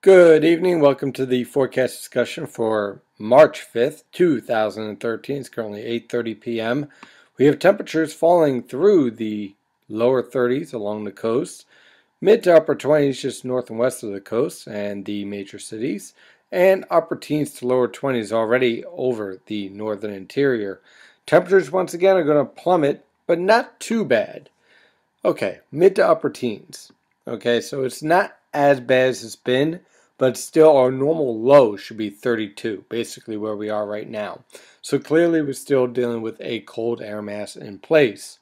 Good evening. Welcome to the forecast discussion for March 5th, 2013. It's currently 8:30 p.m. We have temperatures falling through the lower 30s along the coast, mid to upper 20s just north and west of the coast and the major cities, and upper teens to lower 20s already over the northern interior. Temperatures once again are going to plummet, but not too bad. Okay, mid to upper teens. Okay, so it's not as bad as it's been, but still our normal low should be 32, basically where we are right now. So clearly we're still dealing with a cold air mass in place.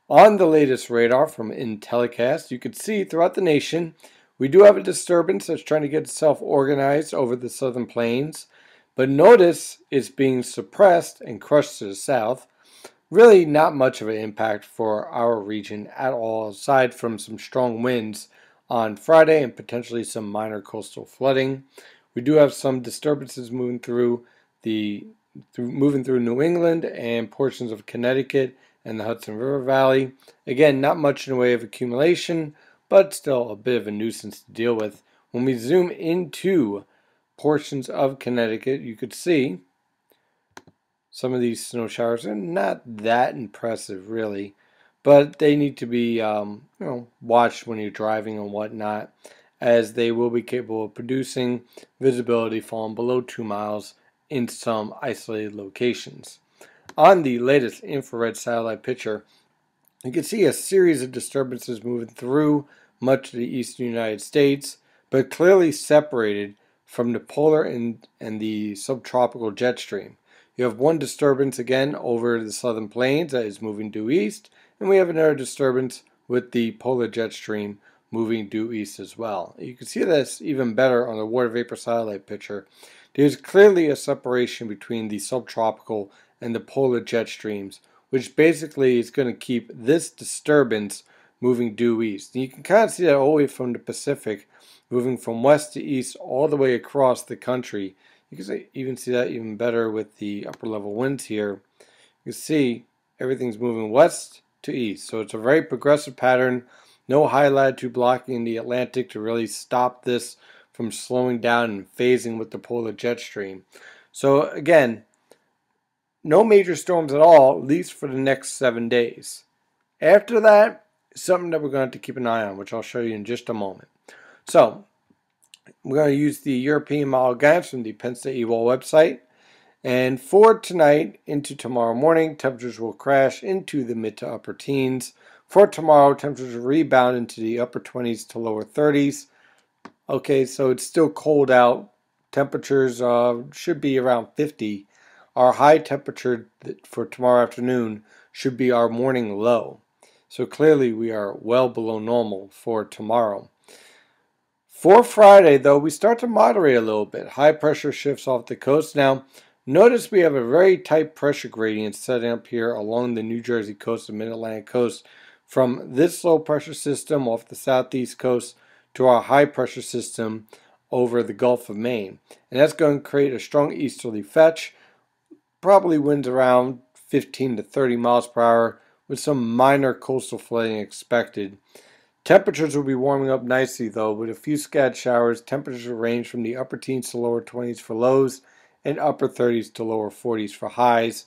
On the latest radar from Intellicast, you can see throughout the nation, we do have a disturbance that's trying to get itself organized over the southern plains, but notice it's being suppressed and crushed to the south. Really not much of an impact for our region at all, aside from some strong winds on Friday and potentially some minor coastal flooding. We do have some disturbances moving through New England and portions of Connecticut and the Hudson River Valley. Again, not much in the way of accumulation, but still a bit of a nuisance to deal with. When we zoom into portions of Connecticut, you could see some of these snow showers are not that impressive, really, but they need to be watched when you're driving and whatnot, as they will be capable of producing visibility falling below 2 miles in some isolated locations. On the latest infrared satellite picture, you can see a series of disturbances moving through much of the eastern United States, but clearly separated from the polar and the subtropical jet stream. You have one disturbance again over the southern plains that is moving due east, and we have another disturbance with the polar jet stream moving due east as well. You can see this even better on the water vapor satellite picture. There's clearly a separation between the subtropical and the polar jet streams, which basically is going to keep this disturbance moving due east. And you can kind of see that all the way from the Pacific, moving from west to east all the way across the country. You can even see that even better with the upper level winds here. You can see everything's moving west to east. So it's a very progressive pattern. No high latitude blocking in the Atlantic to really stop this from slowing down and phasing with the polar jet stream. So again, no major storms at all, at least for the next 7 days. After that, something that we're going to have to keep an eye on, which I'll show you in just a moment. So we're going to use the European model guidance from the Penn State EWOL website. And for tonight into tomorrow morning, temperatures will crash into the mid to upper teens. For tomorrow, temperatures will rebound into the upper 20s to lower 30s. Okay, so it's still cold out. Temperatures should be around 50. Our high temperature for tomorrow afternoon should be our morning low. So clearly we are well below normal for tomorrow. For Friday, though, we start to moderate a little bit. High pressure shifts off the coast. Now, notice we have a very tight pressure gradient setting up here along the New Jersey coast and Mid-Atlantic coast from this low pressure system off the southeast coast to our high pressure system over the Gulf of Maine. And that's going to create a strong easterly fetch, probably winds around 15 to 30 miles per hour with some minor coastal flooding expected. Temperatures will be warming up nicely, though, with a few scattered showers. Temperatures will range from the upper teens to lower 20s for lows and upper 30s to lower 40s for highs.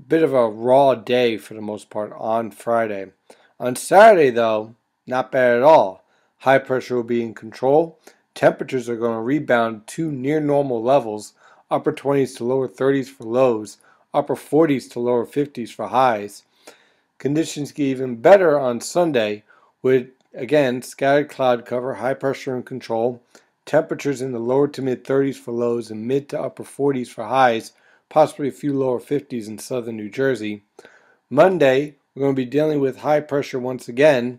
Bit of a raw day for the most part on Friday. On Saturday, though, not bad at all. High pressure will be in control. Temperatures are going to rebound to near normal levels, upper 20s to lower 30s for lows, upper 40s to lower 50s for highs. Conditions get even better on Sunday with, again, scattered cloud cover, high pressure in control, temperatures in the lower to mid 30s for lows and mid to upper 40s for highs, possibly a few lower 50s in southern New Jersey. Monday, we're going to be dealing with high pressure once again.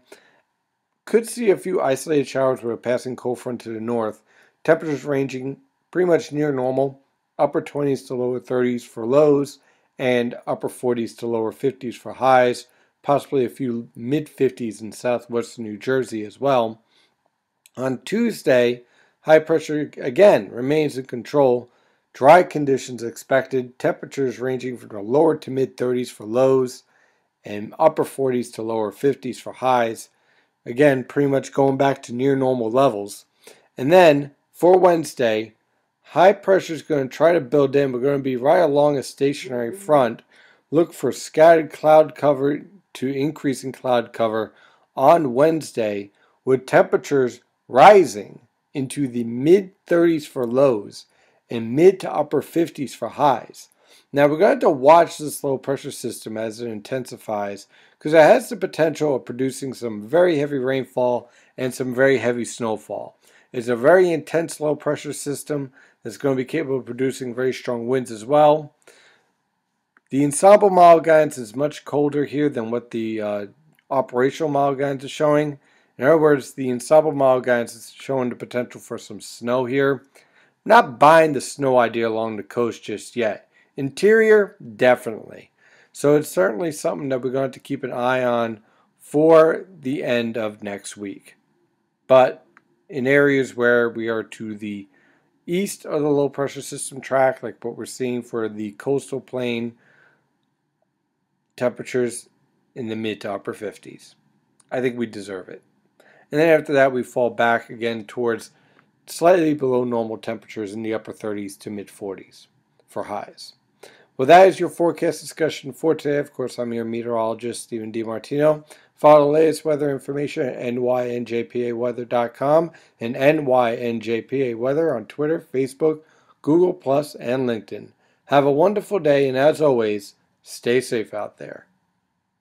Could see a few isolated showers with a passing cold front to the north. Temperatures ranging pretty much near normal, upper 20s to lower 30s for lows and upper 40s to lower 50s for highs. Possibly a few mid-50s in southwestern New Jersey as well. On Tuesday, high pressure again remains in control. Dry conditions expected. Temperatures ranging from the lower to mid-30s for lows and upper 40s to lower 50s for highs. Again, pretty much going back to near normal levels. And then for Wednesday, high pressure is going to try to build in. We're going to be right along a stationary front. Look for scattered cloud cover to increasing cloud cover on Wednesday, with temperatures rising into the mid-30s for lows and mid to upper 50s for highs. Now we're going to have to watch this low pressure system as it intensifies, because it has the potential of producing some very heavy rainfall and some very heavy snowfall. It's a very intense low pressure system that's going to be capable of producing very strong winds as well. The ensemble model guidance is much colder here than what the operational model guidance is showing. In other words, the ensemble model guidance is showing the potential for some snow here. Not buying the snow idea along the coast just yet. Interior, definitely. So it's certainly something that we're going to keep an eye on for the end of next week. But in areas where we are to the east of the low pressure system track, like what we're seeing for the coastal plain, temperatures in the mid to upper 50s. I think we deserve it. And then after that, we fall back again towards slightly below normal temperatures in the upper 30s to mid 40s for highs. Well, that is your forecast discussion for today. Of course, I'm your meteorologist, Stephen DiMartino. Follow the latest weather information at nynjpaweather.com and nynjpaweather on Twitter, Facebook, Google+, and LinkedIn. Have a wonderful day, and as always, stay safe out there.